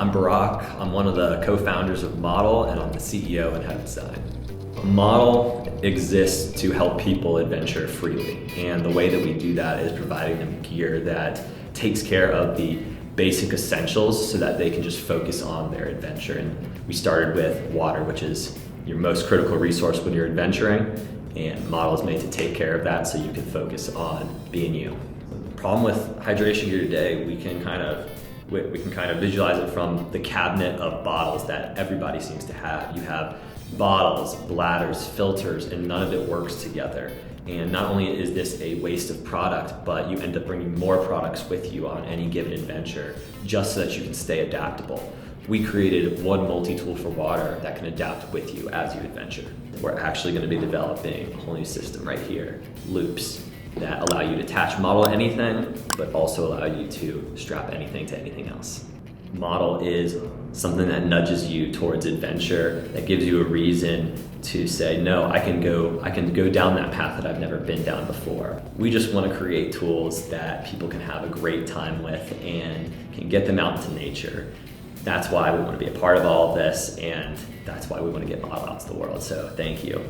I'm Barak. I'm one of the co-founders of MODL, and I'm the CEO and head of design. MODL exists to help people adventure freely, and the way that we do that is providing them gear that takes care of the basic essentials so that they can just focus on their adventure. And we started with water, which is your most critical resource when you're adventuring, and MODL is made to take care of that so you can focus on being you. The problem with hydration gear today, we can kind of visualize it from the cabinet of bottles that everybody seems to have. You have bottles, bladders, filters, and none of it works together. And not only is this a waste of product, but you end up bringing more products with you on any given adventure just so that you can stay adaptable. We created one multi-tool for water that can adapt with you as you adventure. We're actually going to be developing a whole new system right here, loops, that allow you to attach MODL to anything, but also allow you to strap anything to anything else. MODL is something that nudges you towards adventure, that gives you a reason to say, no, I can go down that path that I've never been down before. We just want to create tools that people can have a great time with and can get them out into nature. That's why we want to be a part of all of this, and that's why we want to get MODL out to the world. So thank you.